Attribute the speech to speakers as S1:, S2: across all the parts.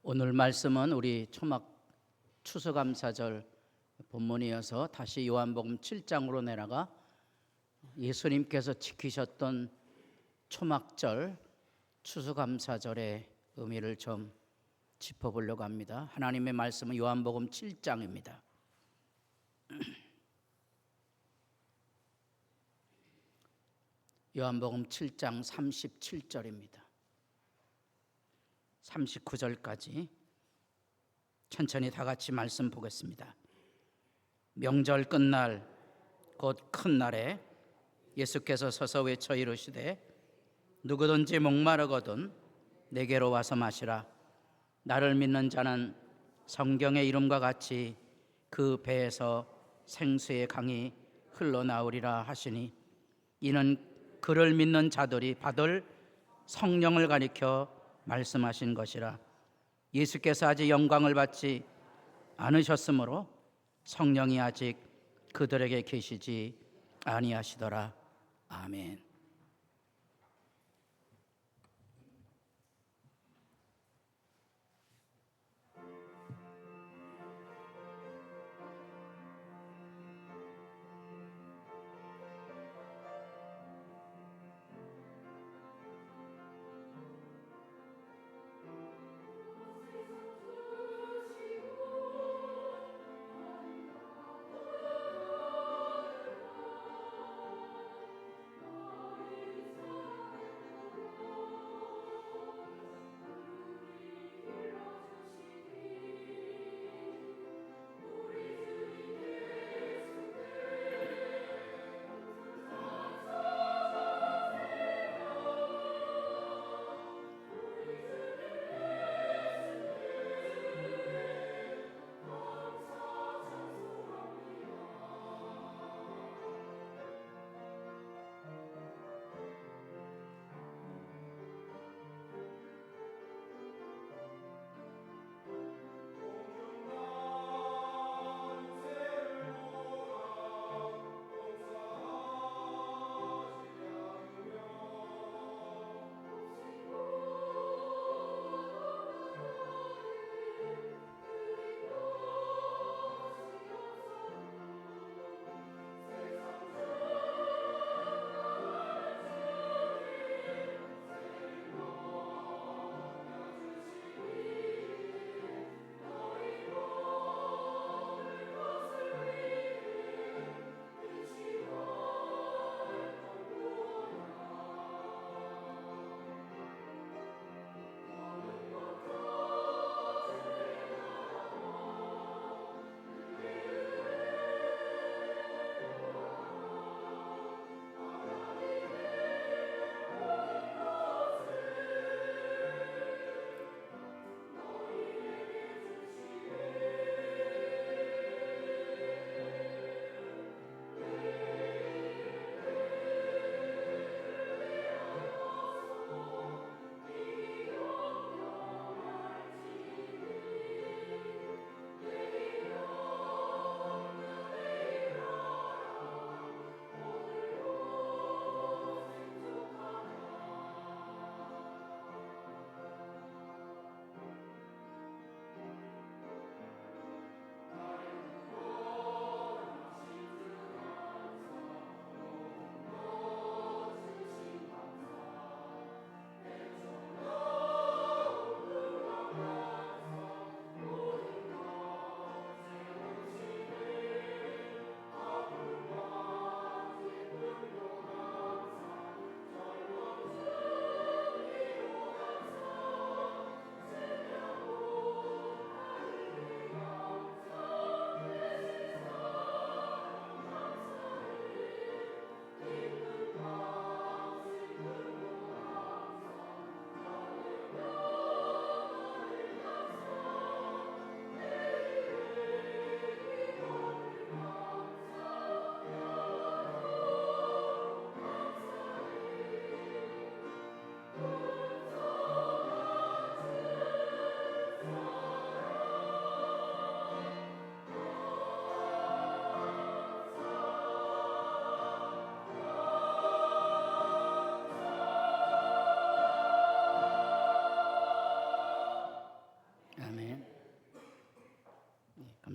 S1: 오늘 말씀은 우리 초막 추수감사절 본문이어서 다시 요한복음 7장으로 내려가 예수님께서 지키셨던 초막절 추수감사절의 의미를 좀 짚어보려고 합니다. 하나님의 말씀은 요한복음 7장입니다. 요한복음 7장 37절입니다. 39절까지 천천히 다 같이 말씀 보겠습니다. 명절 끝날 곧 큰 날에 예수께서 서서 외쳐 이르시되 누구든지 목마르거든 내게로 와서 마시라. 나를 믿는 자는 성경의 이름과 같이 그 배에서 생수의 강이 흘러나오리라 하시니 이는 그를 믿는 자들이 받을 성령을 가리켜 말씀하신 것이라. 예수께서 아직 영광을 받지 않으셨으므로 성령이 아직 그들에게 계시지 아니하시더라. 아멘.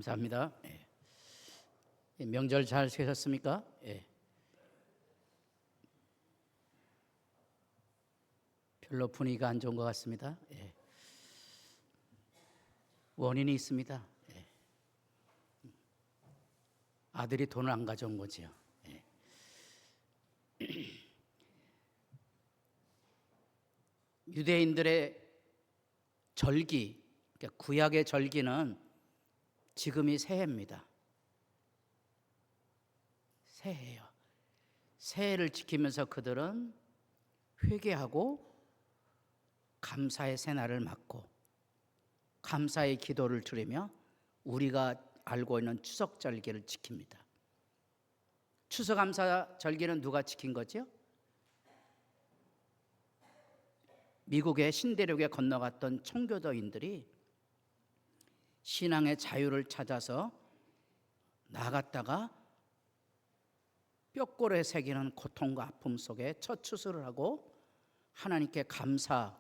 S1: 감사합니다. 예. 명절 잘 쉬셨습니까? 예. 별로 분위기가 안 좋은 것 같습니다. 예. 원인이 있습니다. 예. 아들이 돈을 안 가져온 거지요. 예. 유대인들의 절기, 그러니까 구약의 절기는 지금이 새해입니다. 새해예요. 새해를 지키면서 그들은 회개하고 감사의 새날을 맞고 감사의 기도를 드리며 우리가 알고 있는 추석 절기를 지킵니다. 추수감사 절기는 누가 지킨 거죠? 미국의 신대륙에 건너갔던 청교도인들이 신앙의 자유를 찾아서 나갔다가 뼈골에 새기는 고통과 아픔 속에 첫 추수를 하고 하나님께 감사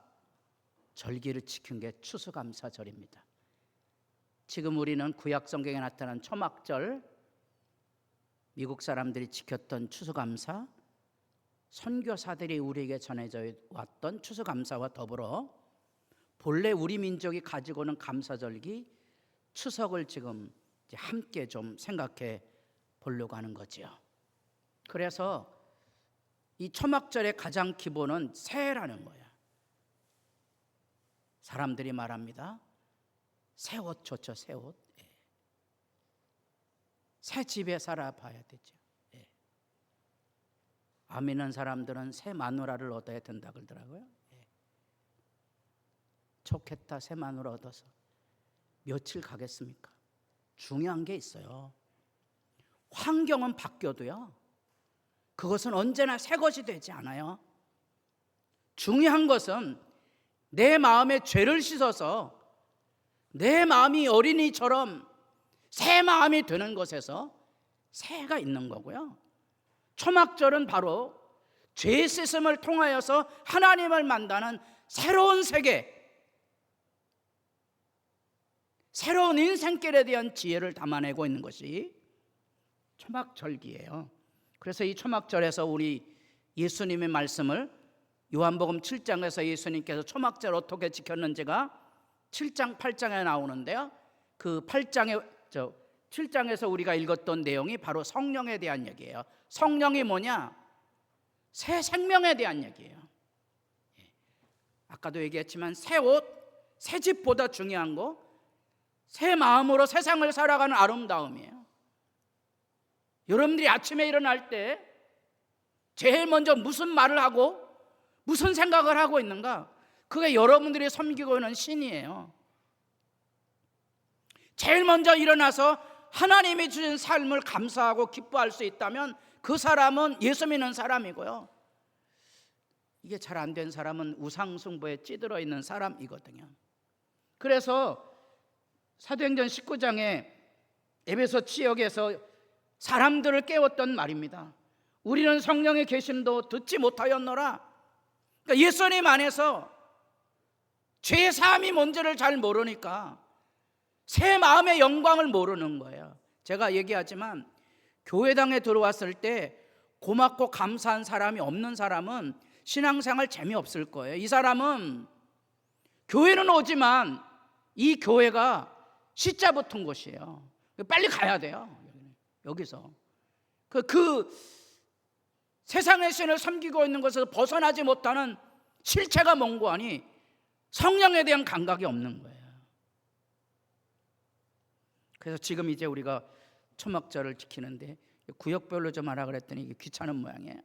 S1: 절기를 지킨 게 추수감사절입니다. 지금 우리는 구약 성경에 나타난 초막절, 미국 사람들이 지켰던 추수감사, 선교사들이 우리에게 전해져 왔던 추수감사와 더불어 본래 우리 민족이 가지고 오는 감사절기 추석을 지금 함께 좀 생각해 보려고 하는 거죠. 그래서 이 초막절의 가장 기본은 새해라는 거야. 사람들이 말합니다. 새 옷 좋죠, 새 옷. 예. 새 집에 살아봐야 되죠. 예. 암 있는 사람들은 새 마누라를 얻어야 된다 그러더라고요. 예. 좋겠다, 새 마누라 얻어서. 며칠 가겠습니까? 중요한 게 있어요. 환경은 바뀌어도요, 그것은 언제나 새 것이 되지 않아요. 중요한 것은 내 마음의 죄를 씻어서 내 마음이 어린이처럼 새 마음이 되는 것에서 새가 있는 거고요. 초막절은 바로 죄 씻음을 통하여서 하나님을 만나는 새로운 세계, 새로운 인생길에 대한 지혜를 담아내고 있는 것이 초막절기예요. 그래서 이 초막절에서 우리 예수님의 말씀을 요한복음 7장에서 예수님께서 초막절 어떻게 지켰는지가 7장 8장에 나오는데요. 그 7장에서 우리가 읽었던 내용이 바로 성령에 대한 얘기예요. 성령이 뭐냐? 새 생명에 대한 얘기예요. 아까도 얘기했지만 새 옷, 새 집보다 중요한 거 새 마음으로 세상을 살아가는 아름다움이에요. 여러분들이 아침에 일어날 때 제일 먼저 무슨 말을 하고 무슨 생각을 하고 있는가? 그게 여러분들이 섬기고 있는 신이에요. 제일 먼저 일어나서 하나님이 주신 삶을 감사하고 기뻐할 수 있다면 그 사람은 예수 믿는 사람이고요. 이게 잘 안 된 사람은 우상숭배에 찌들어 있는 사람이거든요. 그래서 사도행전 19장에 에베소 지역에서 사람들을 깨웠던 말입니다. 우리는 성령의 계심도 듣지 못하였노라. 그러니까 예수님 안에서 죄 사함이 뭔지를 잘 모르니까 새 마음의 영광을 모르는 거예요. 제가 얘기하지만 교회당에 들어왔을 때 고맙고 감사한 사람이 없는 사람은 신앙생활 재미없을 거예요. 이 사람은 교회는 오지만 이 교회가 시자 붙은 곳이에요. 빨리 가야 돼요. 여기서 그 세상의 신을 섬기고 있는 것에서 벗어나지 못하는 실체가 몽고하니 성령에 대한 감각이 없는 거예요. 그래서 지금 이제 우리가 초막절을 지키는데 구역별로 좀 하라 그랬더니 이게 귀찮은 모양이에요.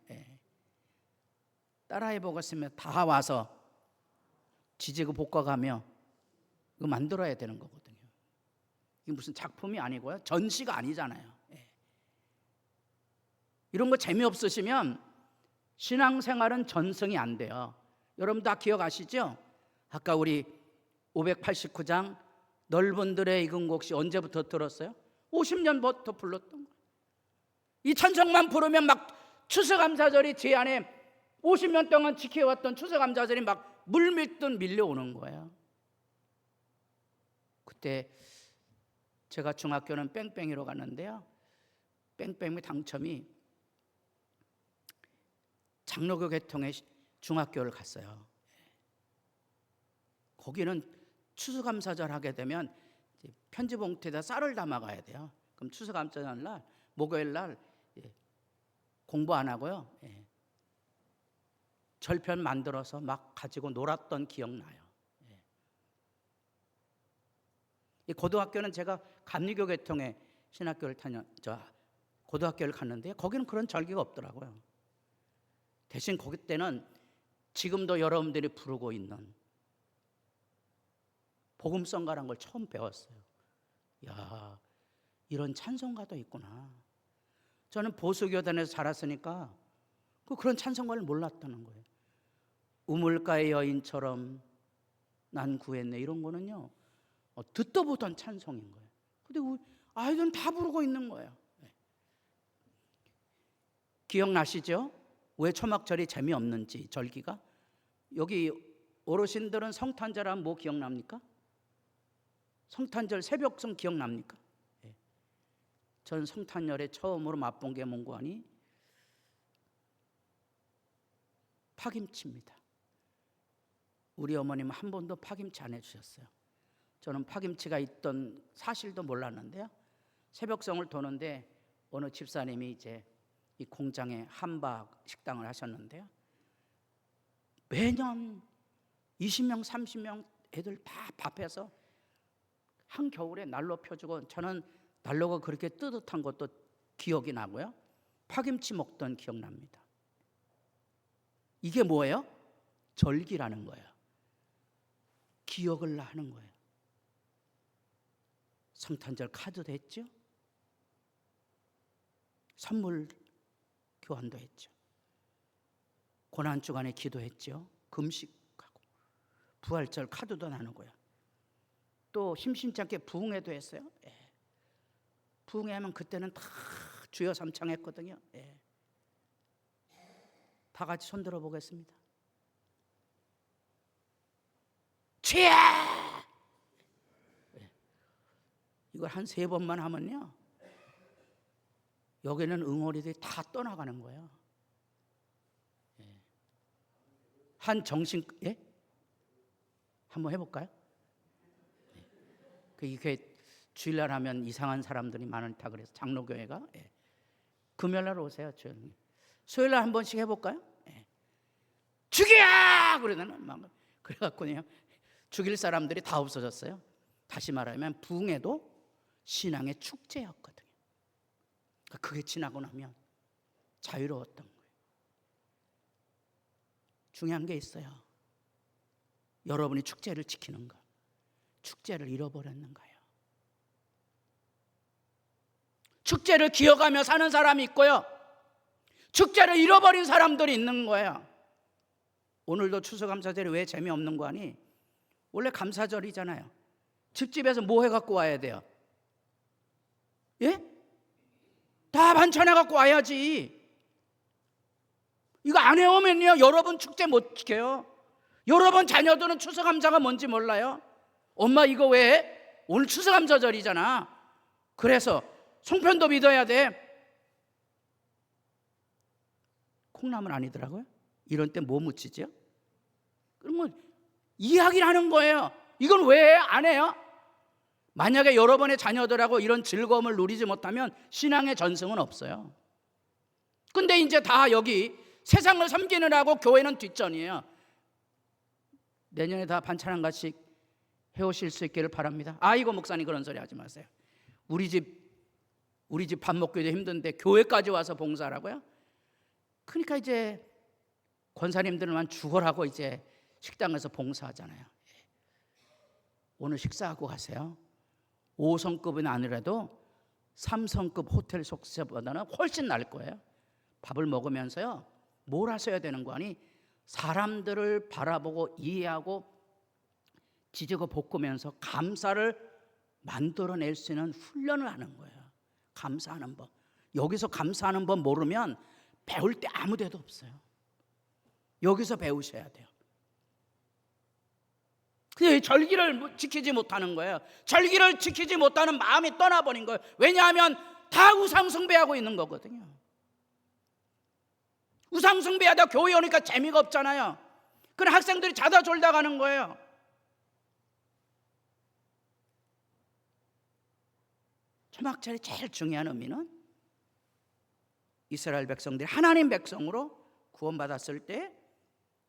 S1: 따라해 보겠으면 다 와서 지지고 볶아가며 이거 만들어야 되는 거거든요. 이게 무슨 작품이 아니고요, 전시가 아니잖아요. 이런 거 재미없으시면 신앙생활은 전승이 안 돼요. 여러분 다 기억하시죠? 아까 우리 589장 넓은 들에 익은 곡식 언제부터 들었어요? 50년부터 불렀던 거예요. 이 찬송만 부르면 막 추수감사절이 제 안에 50년 동안 지켜왔던 추수감사절이 막 물밀듯 밀려오는 거예요. 그때 제가 중학교는 뺑뺑이로 갔는데요, 뺑뺑이 당첨이 장로교 계통의 중학교를 갔어요. 거기는 추수감사절 하게 되면 편지 봉투에다 쌀을 담아 가야 돼요. 그럼 추수감사절 날, 목요일 날 공부 안 하고요, 절편 만들어서 막 가지고 놀았던 기억나요. 이 고등학교는 제가 감리교 계통의 신학교를 고등학교를 갔는데 거기는 그런 절기가 없더라고요. 대신 거기 때는 지금도 여러분들이 부르고 있는 복음성가라는 걸 처음 배웠어요. 야, 이런 찬송가도 있구나. 저는 보수교단에서 자랐으니까 그런 찬송가를 몰랐다는 거예요. 우물가의 여인처럼 난 구했네, 이런 거는요, 듣도 보던 찬송인 거예요. 근데 아이들은 다 부르고 있는 거예요. 기억나시죠? 왜 초막절이 재미없는지, 절기가? 여기 어르신들은 성탄절하면 뭐 기억납니까? 성탄절 새벽송 기억납니까? 전 성탄절에 처음으로 맛본 게 뭔고 하니 파김치입니다. 우리 어머님은 한 번도 파김치 안 해주셨어요. 저는 파김치가 있던 사실도 몰랐는데요, 새벽송을 도는데 어느 집사님이 이제 이 공장에 함박 식당을 하셨는데요, 매년 20명 30명 애들 다 밥해서 한겨울에 난로 펴주고, 저는 난로가 그렇게 뜨뜻한 것도 기억이 나고요, 파김치 먹던 기억납니다. 이게 뭐예요? 절기라는 거예요. 기억을 하는 거예요. 성탄절 카드도 했죠, 선물 교환도 했죠, 고난주간에 기도했죠, 금식하고 부활절 카드도 나누고요, 또 심심치 않게 부흥회도 했어요. 부흥회 하면 그때는 다 주여 삼창했거든요. 다 같이 손 들어 보겠습니다. 주여! 이걸 한 3번만 하면요, 여기는 응어리들이 다 떠나가는 거예요. 한 정신, 한번 해볼까요? 이게 주일날 하면 이상한 사람들이 많다 그래서 장로교회가, 금요일날 오세요. 수요일날 한 번씩 해볼까요? 죽여! 그러더니 막 그래갖고요, 죽일 사람들이 다 없어졌어요. 다시 말하면 부흥회도 신앙의 축제였거든요. 그게 지나고 나면 자유로웠던 거예요. 중요한 게 있어요. 여러분이 축제를 지키는가, 축제를 잃어버렸는가요? 축제를 기억하며 사는 사람이 있고요, 축제를 잃어버린 사람들이 있는 거예요. 오늘도 추수감사절이 왜 재미없는 거 아니? 원래 감사절이잖아요. 집집에서 뭐 해갖고 와야 돼요? 다 반찬해갖고 와야지. 이거 안 해오면요, 여러분 축제 못 지켜요. 여러분 자녀들은 추수감사가 뭔지 몰라요. 엄마 이거 왜? 오늘 추수감사절이잖아. 그래서 송편도 믿어야 돼. 콩나물 아니더라고요. 이런 때 뭐 묻히죠? 그러면 이야기를 하는 거예요. 이건 왜 안 해요? 만약에 여러분의 자녀들하고 이런 즐거움을 누리지 못하면 신앙의 전승은 없어요. 근데 이제 다 여기 세상을 섬기느라고 교회는 뒷전이에요. 내년에 다 반찬 한 가지씩 해오실 수 있기를 바랍니다. 아이고 목사님 그런 소리 하지 마세요. 우리 집 밥 먹기도 힘든데 교회까지 와서 봉사하라고요? 그러니까 이제 권사님들만 죽어라고 이제 식당에서 봉사하잖아요. 오늘 식사하고 가세요. 5성급은 아니라도 3성급 호텔 숙소보다는 훨씬 나을 거예요. 밥을 먹으면서요, 뭘 하셔야 되는 거 아니? 사람들을 바라보고 이해하고 지지고 볶으면서 감사를 만들어낼 수 있는 훈련을 하는 거예요. 감사하는 법. 여기서 감사하는 법 모르면 배울 때 아무 데도 없어요. 여기서 배우셔야 돼요. 그 절기를 지키지 못하는 거예요. 절기를 지키지 못하는 마음이 떠나버린 거예요. 왜냐하면 다 우상 숭배하고 있는 거거든요. 우상 숭배하다 교회 오니까 재미가 없잖아요. 그럼 학생들이 자다 졸다 가는 거예요. 초막절의 제일 중요한 의미는 이스라엘 백성들이 하나님 백성으로 구원받았을 때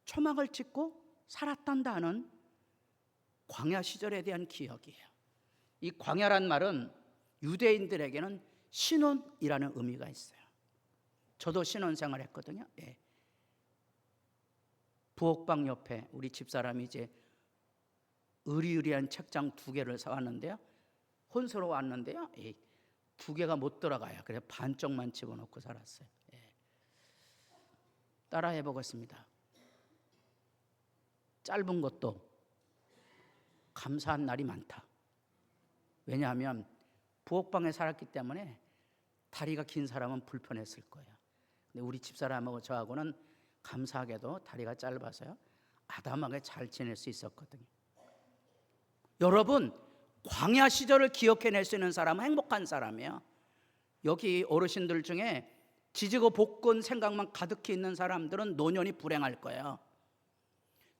S1: 초막을 짓고 살았단다는 광야 시절에 대한 기억이에요. 이 광야란 말은 유대인들에게는 신혼이라는 의미가 있어요. 저도 신혼생활 했거든요. 예. 부엌방 옆에 우리 집사람이 이제 으리으리한 책장 2개를 사왔는데요. 혼수로 왔는데요. 2개가 못 들어가요. 그래서 반쪽만 집어넣고 살았어요. 예. 따라해 보겠습니다. 짧은 것도 감사한 날이 많다. 왜냐하면 부엌방에 살았기 때문에 다리가 긴 사람은 불편했을 거예요. 근데 우리 집사람하고 저하고는 감사하게도 다리가 짧아서요, 아담하게 잘 지낼 수 있었거든요. 여러분, 광야 시절을 기억해낼 수 있는 사람은 행복한 사람이에요. 여기 어르신들 중에 지지고 볶은 생각만 가득히 있는 사람들은 노년이 불행할 거예요.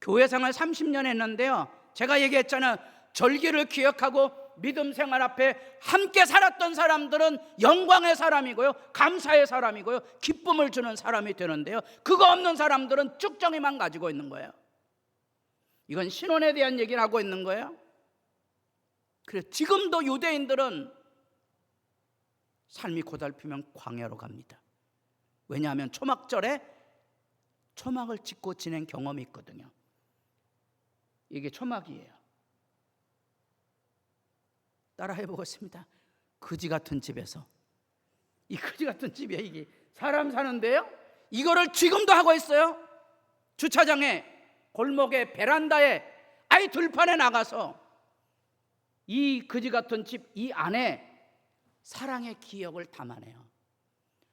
S1: 교회 생활 30년 했는데요, 제가 얘기했잖아요. 절기를 기억하고 믿음 생활 앞에 함께 살았던 사람들은 영광의 사람이고요, 감사의 사람이고요, 기쁨을 주는 사람이 되는데요, 그거 없는 사람들은 쭉정이만 가지고 있는 거예요. 이건 신혼에 대한 얘기를 하고 있는 거예요. 그래서 지금도 유대인들은 삶이 고달피면 광야로 갑니다. 왜냐하면 초막절에 초막을 짓고 지낸 경험이 있거든요. 이게 초막이에요. 따라해 보겠습니다. 거지 같은 집에서, 이 거지 같은 집이에요. 이게 사람 사는데요, 이거를 지금도 하고 있어요. 주차장에, 골목에, 베란다에, 아이 들판에 나가서 이 거지 같은 집 이 안에 사랑의 기억을 담아내요.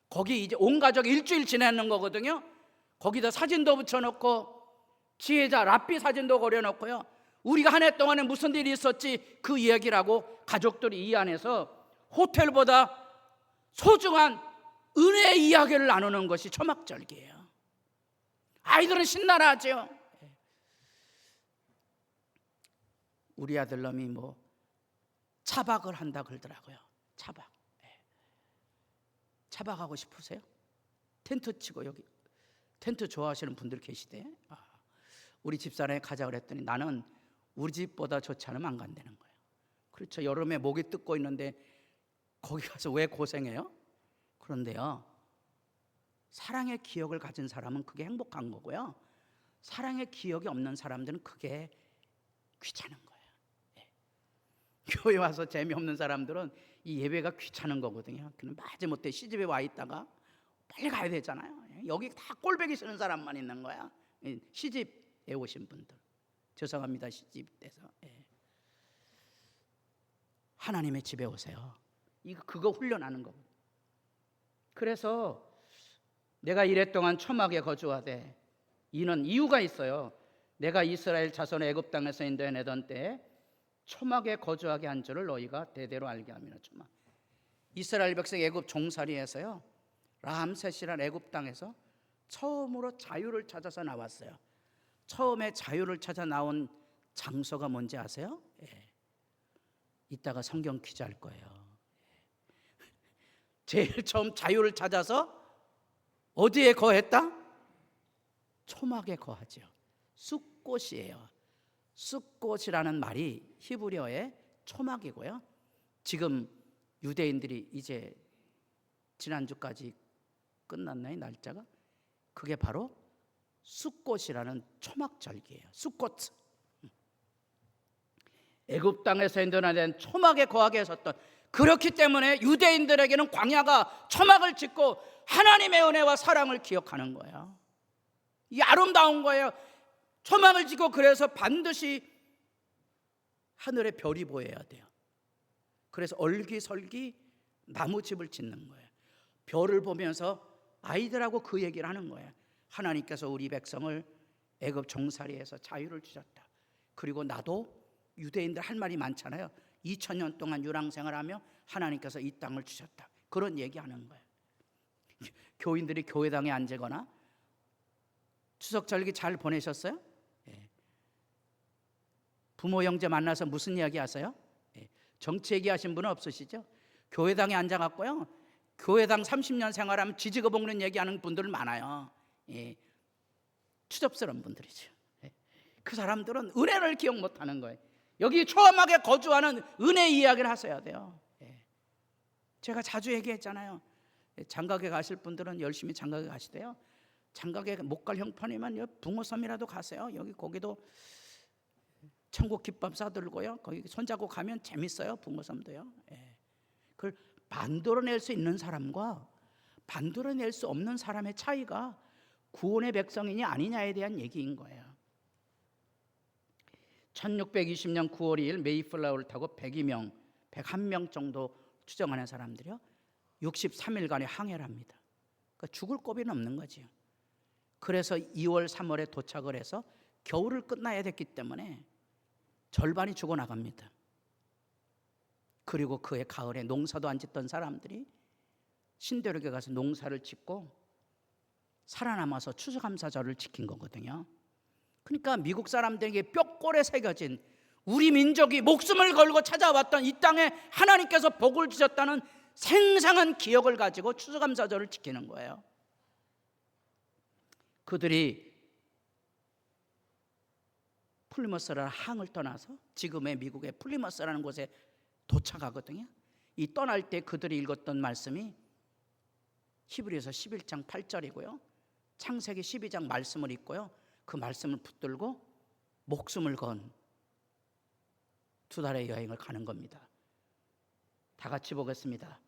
S1: 거기 이제 온 가족이 일주일 지내는 거거든요. 거기다 사진도 붙여놓고 지혜자 랍비 사진도 걸어놓고요, 우리가 한 해 동안에 무슨 일이 있었지 그 이야기를 하고 가족들이 이 안에서 호텔보다 소중한 은혜의 이야기를 나누는 것이 초막절기예요. 아이들은 신나하죠. 우리 아들놈이 뭐 차박을 한다 그러더라고요. 차박. 차박하고 싶으세요? 텐트 치고, 여기 텐트 좋아하시는 분들 계시대. 우리 집사람이 가자 그랬더니 나는 우리 집보다 좋지 않으면 안 간다는 거예요. 그렇죠. 여름에 목이 뜯고 있는데 거기 가서 왜 고생해요? 그런데요, 사랑의 기억을 가진 사람은 그게 행복한 거고요, 사랑의 기억이 없는 사람들은 그게 귀찮은 거예요. 교회 와서 재미없는 사람들은 이 예배가 귀찮은 거거든요. 그는 마지못해 시집에 와 있다가 빨리 가야 되잖아요. 여기 다 꼴보기 싫은 사람만 있는 거야. 시집에 오신 분들, 죄송합니다. 시집에서 하나님의 집에 오세요. 그거 훈련하는 거고. 그래서 내가 이랫동안 초막에 거주하되, 이는 이유가 있어요. 내가 이스라엘 자손을 애굽 땅에서 인도해내던 때에 초막에 거주하게 한 줄을 너희가 대대로 알게 하미라. 초막. 이스라엘 백성 애굽 종살이에서요, 람셋이란 애굽 땅에서 처음으로 자유를 찾아서 나왔어요. 처음에 자유를 찾아 나온 장소가 뭔지 아세요? 이따가 성경 퀴즈 할 거예요. 제일 처음 자유를 찾아서 어디에 거했다? 초막에 거하죠. 숫꽃이에요. 숫꽃이라는 말이 히브리어의 초막이고요, 지금 유대인들이 이제 지난주까지 끝났나요, 날짜가? 그게 바로 숫꽃이라는 초막절기예요. 숫꽃. 애굽 땅에서 인도하는 초막에 거하게 했었던, 그렇기 때문에 유대인들에게는 광야가 초막을 짓고 하나님의 은혜와 사랑을 기억하는 거예요. 이게 아름다운 거예요. 초막을 짓고, 그래서 반드시 하늘에 별이 보여야 돼요. 그래서 얼기설기 나무집을 짓는 거예요. 별을 보면서 아이들하고 그 얘기를 하는 거예요. 하나님께서 우리 백성을 애굽 종살이에서 자유를 주셨다. 그리고 나도 유대인들 할 말이 많잖아요. 2000년 동안 유랑생활하며 하나님께서 이 땅을 주셨다. 그런 얘기하는 거예요. 교인들이 교회당에 앉거나 추석 절기 잘 보내셨어요? 부모 형제 만나서 무슨 이야기 하세요? 정치 얘기하신 분은 없으시죠? 교회당에 앉아갖고요, 교회당 30년 생활하면 지지고 볶는 얘기하는 분들 많아요. 추접스러운 분들이죠. 그 사람들은 은혜를 기억 못하는 거예요. 여기 초험하게 거주하는 은혜 이야기를 하셔야 돼요. 제가 자주 얘기했잖아요. 장가게 가실 분들은 열심히 장가게 가시대요. 장가게 못 갈 형편이면 붕어섬이라도 가세요. 거기도 천국 김밥 싸들고요, 거기 손잡고 가면 재밌어요. 붕어섬도요. 그걸 만들어낼 수 있는 사람과 만들어낼 수 없는 사람의 차이가 구원의 백성이냐 아니냐에 대한 얘기인 거예요. 1620년 9월 2일 메이플라워를 타고 101명 정도 추정하는 사람들이요, 63일간의 항해를 합니다. 그러니까 죽을 고비는 없는 거지요. 그래서 2월 3월에 도착을 해서 겨울을 끝나야 됐기 때문에 절반이 죽어나갑니다. 그리고 그해 가을에 농사도 안 짓던 사람들이 신대륙에 가서 농사를 짓고 살아남아서 추수감사절을 지킨 거거든요. 그러니까 미국 사람들에게 뼈골에 새겨진 우리 민족이 목숨을 걸고 찾아왔던 이 땅에 하나님께서 복을 주셨다는 생생한 기억을 가지고 추수감사절을 지키는 거예요. 그들이 플리머스라는 항을 떠나서 지금의 미국의 플리머스라는 곳에 도착하거든요. 이 떠날 때 그들이 읽었던 말씀이 히브리서 11장 8절이고요, 창세기 12장 말씀을 읽고요, 그 말씀을 붙들고 목숨을 건 2달의 여행을 가는 겁니다. 다 같이 보겠습니다.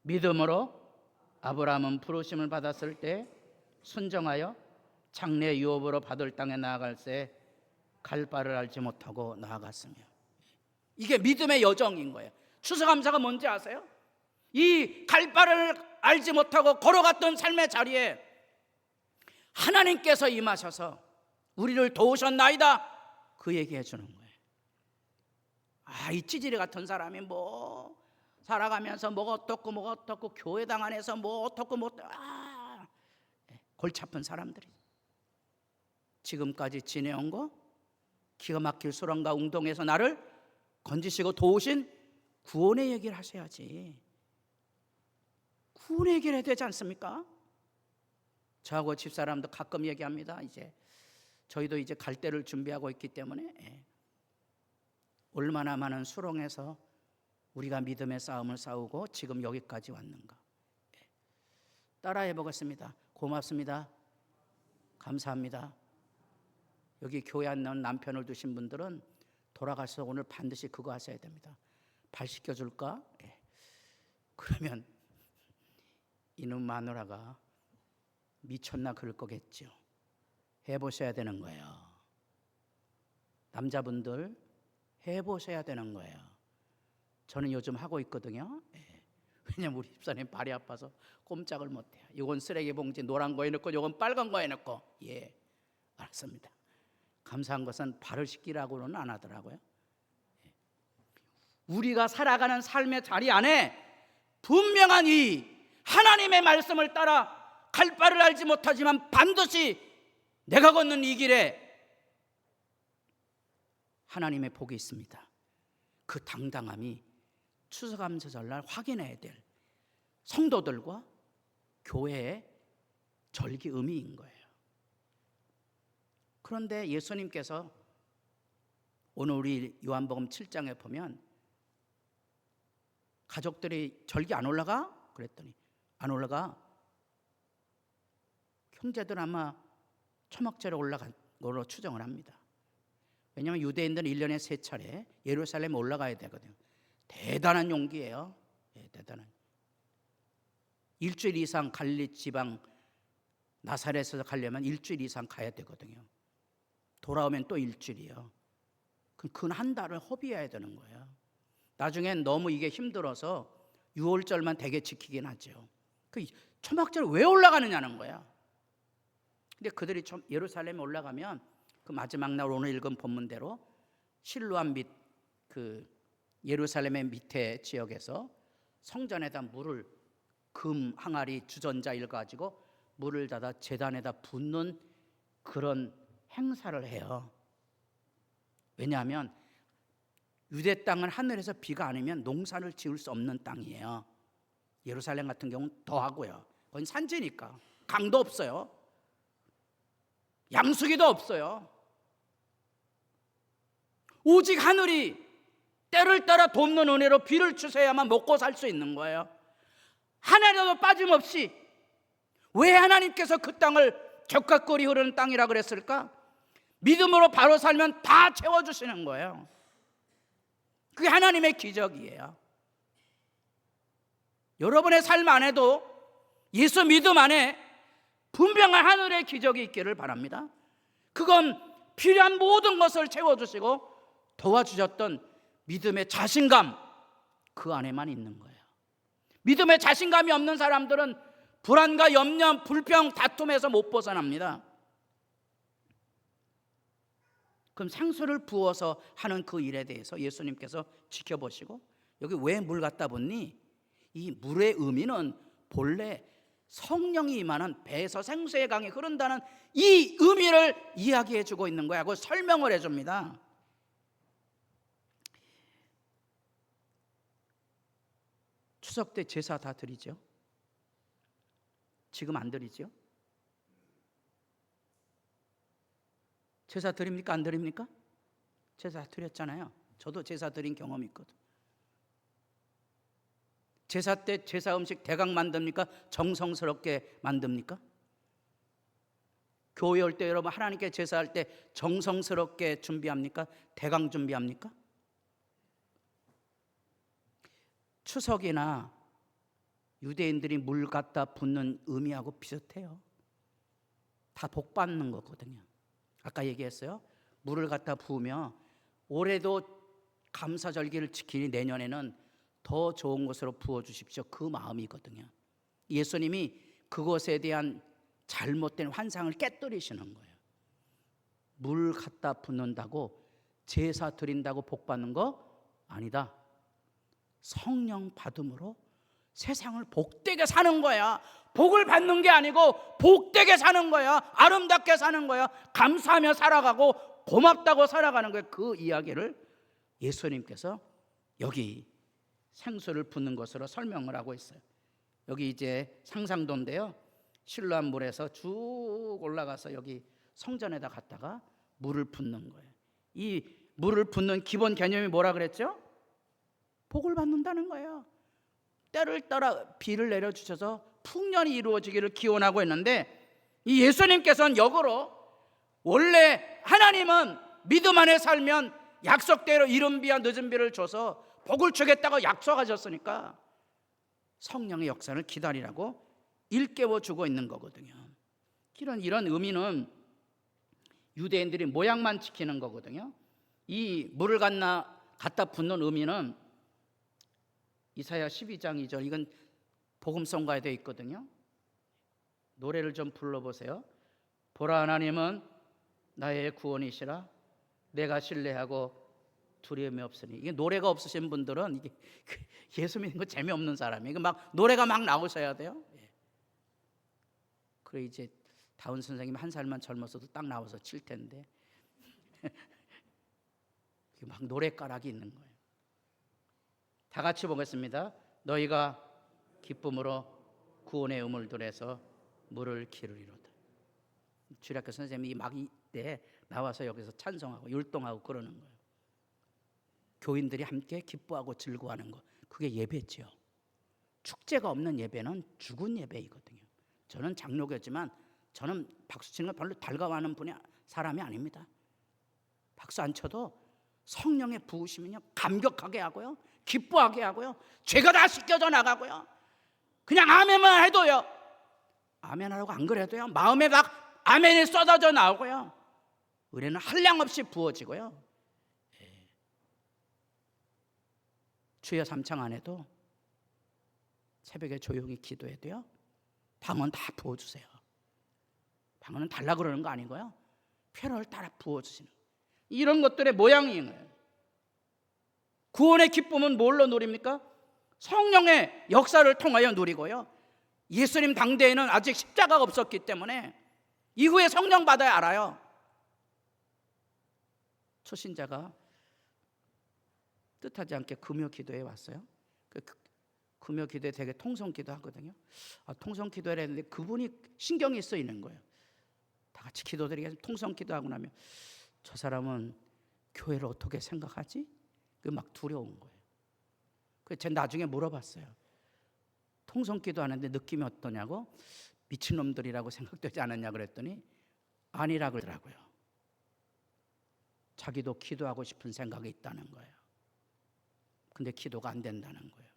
S1: 믿음으로 아브라함은 부르심을 받았을 때 순정하여 장래 유업으로 받을 땅에 나아갈새 갈 바를 알지 못하고 나아갔으며. 이게 믿음의 여정인 거예요. 추수감사가 뭔지 아세요? 이 갈 바를 알지 못하고 걸어갔던 삶의 자리에 하나님께서 임하셔서 우리를 도우셨나이다, 그 얘기해 주는 거예요. 이 찌질이 같은 사람이 살아가면서 어떻고 교회당 안에서 어떻고 골치 아픈 사람들이 지금까지 지내온 거, 기가 막힐 수렁과 웅동에서 나를 건지시고 도우신 구원의 얘기를 하셔야지. 구원의 얘기를 해야 되지 않습니까? 저하고 집사람도 가끔 얘기합니다. 저희도 이제 갈 때를 준비하고 있기 때문에 얼마나 많은 수렁에서 우리가 믿음의 싸움을 싸우고 지금 여기까지 왔는가. 따라해 보겠습니다. 고맙습니다. 감사합니다. 여기 교회 안 나온 남편을 두신 분들은 돌아가서 오늘 반드시 그거 하셔야 됩니다. 발 씻겨줄까? 그러면 이놈 마누라가 미쳤나 그럴 거겠죠. 해보셔야 되는 거예요. 남자분들 해보셔야 되는 거예요. 저는 요즘 하고 있거든요. 왜냐면 우리 집사님 발이 아파서 꼼짝을 못해요. 이건 쓰레기 봉지 노란 거에 넣고 이건 빨간 거에 넣고. 알았습니다. 감사한 것은 발을 씻기라고는 안 하더라고요. 우리가 살아가는 삶의 자리 안에 분명한 이 하나님의 말씀을 따라 갈 바를 알지 못하지만 반드시 내가 걷는 이 길에 하나님의 복이 있습니다. 그 당당함이 추수감사절날 확인해야 될 성도들과 교회의 절기 의미인 거예요. 그런데 예수님께서 오늘 우리 요한복음 7장에 보면 가족들이 절기 안 올라가? 그랬더니 안 올라가. 형제들 아마 초막절에 올라간 걸로 추정을 합니다. 왜냐하면 유대인들은 1년에 3차례 예루살렘에 올라가야 되거든요. 대단한 용기예요. 대단한. 일주일 이상 갈릴리 지방 나사렛에서 가려면 일주일 이상 가야 되거든요. 돌아오면 또 일주일이요. 그럼 근 한 달을 허비해야 되는 거예요. 나중엔 너무 이게 힘들어서 6월절만 되게 지키긴 하죠. 그 초막절 왜 올라가느냐는 거야. 근데 그들이 예루살렘에 올라가면 그 마지막 날 오늘 읽은 본문대로 실로암 밑 그 예루살렘의 밑에 지역에서 성전에다 물을 금 항아리 주전자일 가지고 물을 닫아 제단에다 붓는 그런 행사를 해요. 왜냐하면 유대 땅은 하늘에서 비가 안 오면 농사를 지을 수 없는 땅이에요. 예루살렘 같은 경우는 더하고요. 거긴 산지니까 강도 없어요. 양수기도 없어요. 오직 하늘이 때를 따라 돕는 은혜로 비를 주셔야만 먹고 살 수 있는 거예요. 하나라도 빠짐없이. 왜 하나님께서 그 땅을 젖과 꿀이 흐르는 땅이라 그랬을까? 믿음으로 바로 살면 다 채워주시는 거예요. 그게 하나님의 기적이에요. 여러분의 삶 안에도 예수 믿음 안에 분명한 하늘의 기적이 있기를 바랍니다. 그건 필요한 모든 것을 채워주시고 도와주셨던 믿음의 자신감, 그 안에만 있는 거예요. 믿음의 자신감이 없는 사람들은 불안과 염려, 불평, 다툼에서 못 벗어납니다. 그럼 생수를 부어서 하는 그 일에 대해서 예수님께서 지켜보시고, 여기 왜 물 갖다 붓니? 이 물의 의미는 본래 성령이 임하는 배에서 생수의 강이 흐른다는 이 의미를 이야기해 주고 있는 거야. 그걸 설명을 해 줍니다. 추석 때 제사 다 드리죠? 지금 안 드리죠? 제사 드립니까? 안 드립니까? 제사 드렸잖아요. 저도 제사 드린 경험이 있거든. 제사 때 제사 음식 대강 만듭니까? 정성스럽게 만듭니까? 교회 올 때 여러분 하나님께 제사할 때 정성스럽게 준비합니까? 대강 준비합니까? 추석이나 유대인들이 물 갖다 붓는 의미하고 비슷해요. 다 복 받는 거거든요. 아까 얘기했어요. 물을 갖다 부으며 올해도 감사절기를 지키니 내년에는 더 좋은 것으로 부어주십시오. 그 마음이거든요. 예수님이 그것에 대한 잘못된 환상을 깨뜨리시는 거예요. 물 갖다 붓는다고 제사 드린다고 복 받는 거 아니다. 성령 받음으로 세상을 복되게 사는 거야. 복을 받는 게 아니고 복되게 사는 거야. 아름답게 사는 거야. 감사하며 살아가고 고맙다고 살아가는 거야. 그 이야기를 예수님께서 여기 생수를 붓는 것으로 설명을 하고 있어요. 여기 이제 상상도인데요. 실로암 물에서 쭉 올라가서 여기 성전에다 갔다가 물을 붓는 거예요. 이 물을 붓는 기본 개념이 뭐라 그랬죠? 복을 받는다는 거예요. 때를 따라 비를 내려주셔서 풍년이 이루어지기를 기원하고 있는데, 이 예수님께서는 역으로 원래 하나님은 믿음 안에 살면 약속대로 이른 비와 늦은 비를 줘서 복을 주겠다고 약속하셨으니까 성령의 역사를 기다리라고 일깨워 주고 있는 거거든요. 이런 의미는 유대인들이 모양만 지키는 거거든요. 이 물을 갖다 붓는 의미는 이사야 12장 2절, 이건 복음성가에 되어 있거든요. 노래를 좀 불러보세요. 보라, 하나님은 나의 구원이시라, 내가 신뢰하고 두려움이 없으니. 이게 노래가 없으신 분들은 이게 예수 믿는 거 재미없는 사람이에요. 이거 막 노래가 막 나오셔야 돼요. 그래 이제 다운 선생님 한 살만 젊었어도 딱 나와서 칠 텐데 막 노래가락이 있는 거예요. 다 같이 보겠습니다. 너희가 기쁨으로 구원의 우물들에서 물을 기르리로다. 주일학교 선생님이 막 이때 나와서 여기서 찬송하고 율동하고 그러는 거예요. 교인들이 함께 기뻐하고 즐거워하는 거, 그게 예배죠. 축제가 없는 예배는 죽은 예배이거든요. 저는 장로교지만 저는 박수 치는 거 별로 달가워하는 사람이 아닙니다. 박수 안 쳐도 성령의 부으시면요 감격하게 하고요, 기뻐하게 하고요, 죄가 다 씻겨져 나가고요, 그냥 아멘만 해도요, 아멘하라고 안 그래도요 마음에 막 아멘이 쏟아져 나오고요, 은혜는 한량없이 부어지고요. 주여 삼창 안 해도 새벽에 조용히 기도해도요 방언 다 부어주세요. 방언은 달라 그러는 거 아니고요, 필요를 따라 부어주시는 이런 것들의 모양이에요. 구원의 기쁨은 뭘로 누립니까? 성령의 역사를 통하여 누리고요. 예수님 당대에는 아직 십자가가 없었기 때문에 이후에 성령 받아야 알아요. 초신자가 뜻하지 않게 금요 기도에 왔어요. 금요 기도에 되게 통성 기도 하거든요. 통성 기도를 했는데 그분이 신경이 쓰이는 거예요. 다 같이 기도드리겠습니다. 통성 기도하고 나면 저 사람은 교회를 어떻게 생각하지? 막 두려운 거예요. 그래서 제가 나중에 물어봤어요. 통성 기도하는데 느낌이 어떠냐고? 미친놈들이라고 생각되지 않았냐 그랬더니 아니라 그러더라고요. 자기도 기도하고 싶은 생각이 있다는 거예요. 근데 기도가 안 된다는 거예요.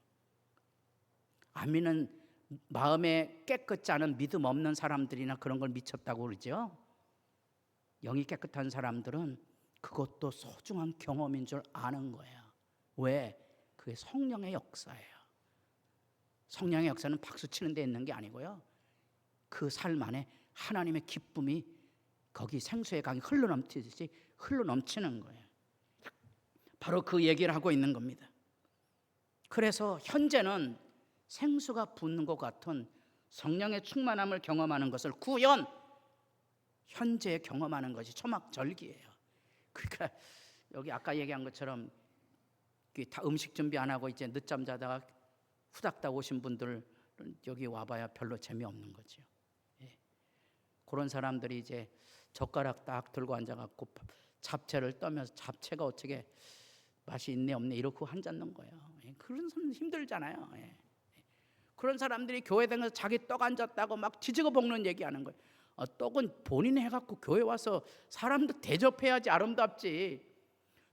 S1: 안 믿는, 마음에 깨끗지 않은 믿음 없는 사람들이나 그런 걸 미쳤다고 그러죠. 영이 깨끗한 사람들은 그것도 소중한 경험인 줄 아는 거예요. 왜? 그게 성령의 역사예요. 성령의 역사는 박수 치는 데 있는 게 아니고요, 그 삶 안에 하나님의 기쁨이 거기 생수의 강이 흘러넘치듯이 흘러넘치는 거예요. 바로 그 얘기를 하고 있는 겁니다. 그래서 현재는 생수가 붓는 것 같은 성령의 충만함을 경험하는 것을 구현, 현재에 경험하는 것이 초막절기예요. 그러니까 여기 아까 얘기한 것처럼 다 음식 준비 안 하고 이제 늦잠 자다가 후닥닥 오신 분들은 여기 와봐야 별로 재미없는 거죠. 예. 그런 사람들이 이제 젓가락 딱 들고 앉아갖고 잡채를 떠면서 잡채가 어떻게 맛이 있네 없네 이러고 앉았는 거예요. 예. 그런 사람 힘들잖아요. 예. 그런 사람들이 교회 다니면서 자기 떡 앉았다고 막 지지고 볶는 얘기하는 거예요. 떡은 본인이 해갖고 교회 와서 사람들 대접해야지 아름답지.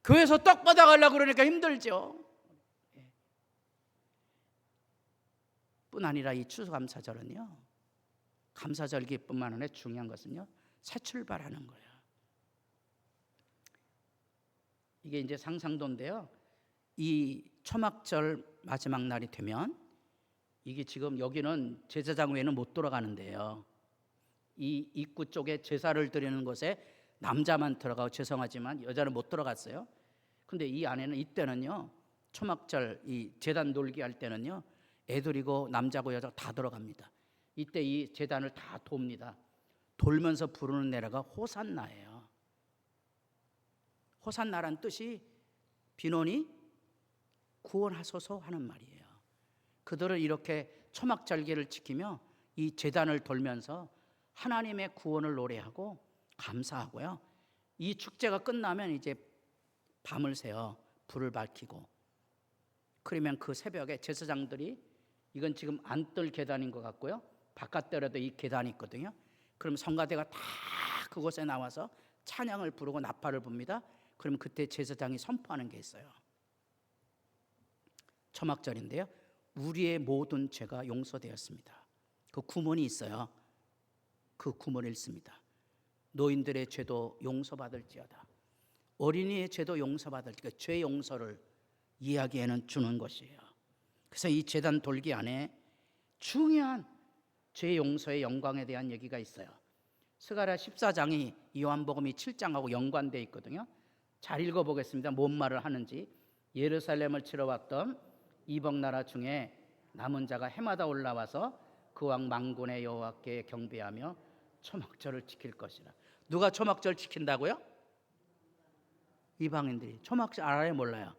S1: 교회에서 떡 받아가려고 그러니까 힘들죠. 예. 뿐 아니라 이 추수감사절은요, 감사절기뿐만 아니라 중요한 것은요, 새 출발하는 거예요. 이게 이제 상상도인데요, 이 초막절 마지막 날이 되면 이게 지금 여기는 제사장 외에는 못 돌아가는데요, 이 입구 쪽에 제사를 드리는 곳에 남자만 들어가고, 죄송하지만 여자는 못 들어갔어요. 근데 이 안에는 이때는요, 초막절 이 제단 돌기 할 때는요, 애들이고 남자고 여자고 다 들어갑니다. 이때 이 제단을 다 돕니다. 돌면서 부르는 노래가 호산나예요. 호산나란 뜻이 비노니 구원하소서 하는 말이에요. 그들은 이렇게 초막절기를 지키며 이 제단을 돌면서 하나님의 구원을 노래하고 감사하고요, 이 축제가 끝나면 이제 밤을 새어 불을 밝히고, 그러면 그 새벽에 제사장들이, 이건 지금 안뜰 계단인 것 같고요, 바깥들에도 이 계단이 있거든요. 그럼 성가대가 다 그곳에 나와서 찬양을 부르고 나팔을 붑니다. 그러면 그때 제사장이 선포하는 게 있어요. 초막절인데요, 우리의 모든 죄가 용서되었습니다. 그 구문이 있어요. 그 구문을 읽습니다. 노인들의 죄도 용서받을지어다. 어린이의 죄도 용서받을지어다. 죄 용서를 이야기에는 주는 것이에요. 그래서 이 제단 돌기 안에 중요한 죄 용서의 영광에 대한 얘기가 있어요. 스가랴 14장이 요한복음이 7장하고 연관되어 있거든요. 잘 읽어보겠습니다. 뭔 말을 하는지. 예루살렘을 치러 왔던 이방 나라 중에 남은 자가 해마다 올라와서 그 왕 만군의 여호와께 경배하며 초막절을 지킬 것이라. 누가 초막절 지킨다고요? 이방인들이. 초막절 알아요, 몰라요?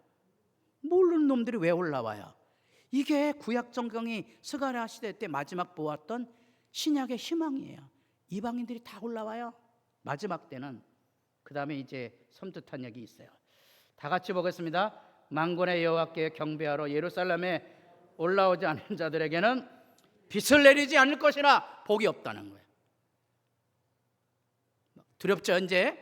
S1: 모르는 놈들이 왜 올라와요? 이게 구약 성경이 스가랴 시대 때 마지막 보았던 신약의 희망이에요. 이방인들이 다 올라와요, 마지막 때는. 그 다음에 이제 섬뜩한 얘기 있어요. 다 같이 보겠습니다. 만군의 여호와께 경배하러 예루살렘에 올라오지 않은 자들에게는 빛을 내리지 않을 것이라. 복이 없다는 거예요. 두렵죠. 이제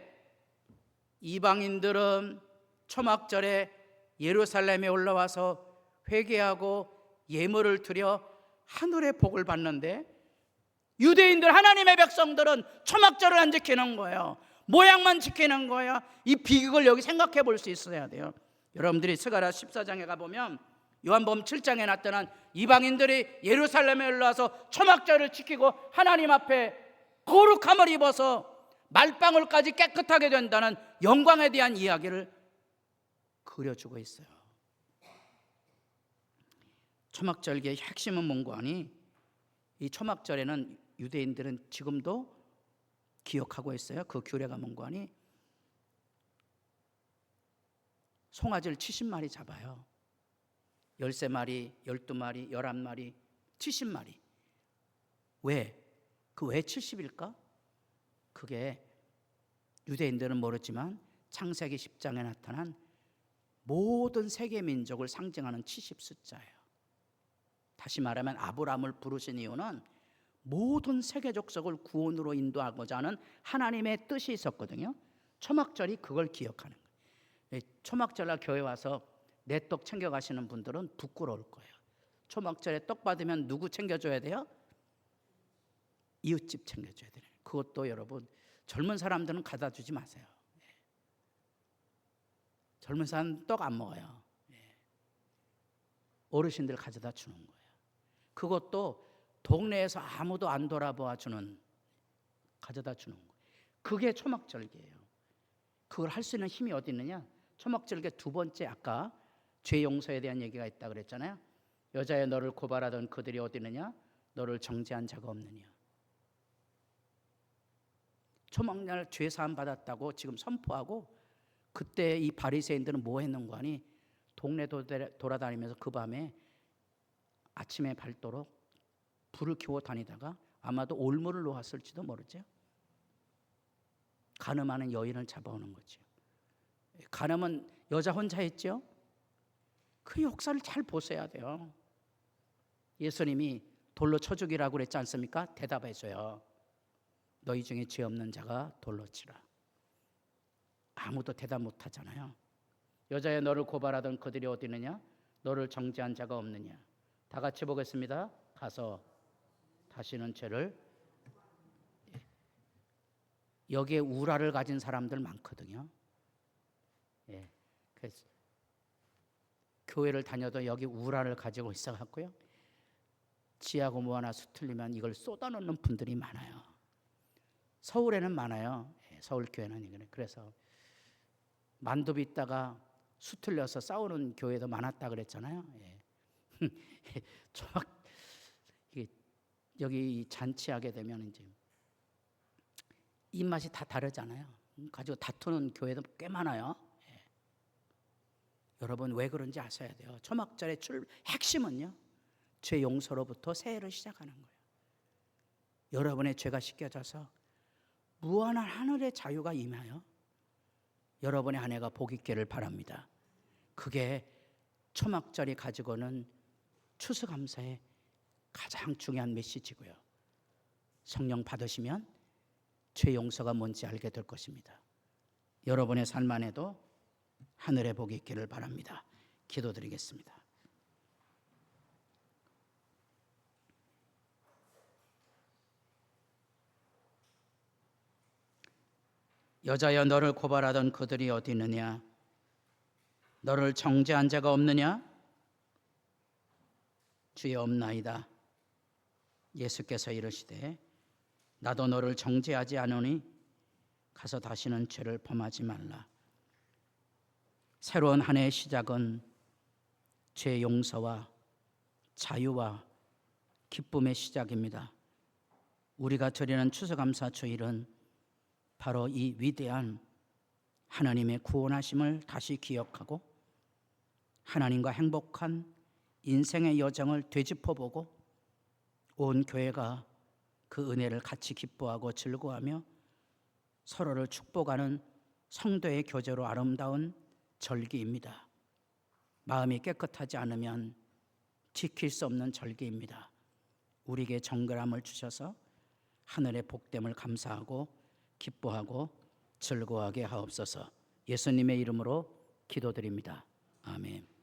S1: 이방인들은 초막절에 예루살렘에 올라와서 회개하고 예물을 드려 하늘의 복을 받는데, 유대인들, 하나님의 백성들은 초막절을 안 지키는 거예요. 모양만 지키는 거예요. 이 비극을 여기 생각해 볼 수 있어야 돼요. 여러분들이 스가랴 14장에 가보면 요한복음 7장에 나타난 이방인들이 예루살렘에 올라와서 초막절을 지키고 하나님 앞에 거룩함을 입어서 말방울까지 깨끗하게 된다는 영광에 대한 이야기를 그려주고 있어요. 초막절기의 핵심은 뭔고 하니 이 초막절에는 유대인들은 지금도 기억하고 있어요. 그 규례가 뭔고 하니 송아지를 70마리 잡아요. 13마리, 12마리, 11마리, 70마리. 왜? 왜 70일까? 그게 유대인들은 모르지만 창세기 10장에 나타난 모든 세계 민족을 상징하는 70 숫자예요. 다시 말하면 아브라함을 부르신 이유는 모든 세계 족속을 구원으로 인도하고자 하는 하나님의 뜻이 있었거든요. 초막절이 그걸 기억하는 거예요. 초막절날 교회 와서 내 떡 챙겨가시는 분들은 부끄러울 거예요. 초막절에 떡 받으면 누구 챙겨줘야 돼요? 이웃집 챙겨줘야 돼요. 그것도 여러분 젊은 사람들은 가다 주지 마세요. 젊은 사람은 떡 안 먹어요. 어르신들 가져다 주는 거예요. 그것도 동네에서 아무도 안 돌아봐 주는, 가져다 주는 거예요. 그게 초막절기예요. 그걸 할 수 있는 힘이 어디 있느냐? 초막절기 두 번째, 아까 죄 용서에 대한 얘기가 있다 그랬잖아요. 여자여 너를 고발하던 그들이 어디 있느냐? 너를 정죄한 자가 없느냐? 초막날 죄 사함 받았다고 지금 선포하고, 그때 이 바리새인들은 뭐 했는고 하니 동네 돌아다니면서 그 밤에 아침에 밝도록 불을 켜고 다니다가 아마도 올무를 놓았을지도 모르죠. 간음하는 여인을 잡아오는 거죠. 간음은 여자 혼자 했죠. 그 역사를 잘 보셔야 돼요. 예수님이 돌로 쳐 죽이라고 그랬지 않습니까? 대답해줘요. 너희 중에 죄 없는 자가 돌로 치라. 아무도 대답 못 하잖아요. 여자여 너를 고발하던 그들이 어디 있느냐? 너를 정죄한 자가 없느냐? 다 같이 보겠습니다. 가서 다시는 죄를. 여기에 우라를 가진 사람들 많거든요. 그래서 교회를 다녀도 여기 우라를 가지고 있어갖고요, 지하고 뭐 하나 수틀리면 이걸 쏟아놓는 분들이 많아요. 서울에는 많아요. 서울 교회는. 그래서 만두비 있다가 수틀려서 싸우는 교회도 많았다 그랬잖아요. 여기 잔치하게 되면 이제 입맛이 다 다르잖아요. 가지고 다투는 교회도 꽤 많아요. 여러분 왜 그런지 아셔야 돼요. 초막절의 핵심은요, 죄 용서로부터 새해를 시작하는 거예요. 여러분의 죄가 씻겨져서 무한한 하늘의 자유가 임하여 여러분의 한 해가 복 있기를 바랍니다. 그게 초막절이 가지고는 추수감사의 가장 중요한 메시지고요. 성령 받으시면 죄 용서가 뭔지 알게 될 것입니다. 여러분의 삶 안에도 하늘의 복이 있기를 바랍니다. 기도드리겠습니다. 여자여 너를 고발하던 그들이 어디 있느냐? 너를 정죄한 자가 없느냐? 주여 없나이다. 예수께서 이르시되 나도 너를 정죄하지 않으니 가서 다시는 죄를 범하지 말라. 새로운 한 해의 시작은 죄 용서와 자유와 기쁨의 시작입니다. 우리가 드리는 추수감사 주일은 바로 이 위대한 하나님의 구원하심을 다시 기억하고 하나님과 행복한 인생의 여정을 되짚어보고 온 교회가 그 은혜를 같이 기뻐하고 즐거워하며 서로를 축복하는 성도의 교제로 아름다운 절기입니다. 마음이 깨끗하지 않으면 지킬 수 없는 절기입니다. 우리에게 정결함을 주셔서 하늘의 복됨을 감사하고 기뻐하고 즐거워하게 하옵소서. 예수님의 이름으로 기도드립니다. 아멘.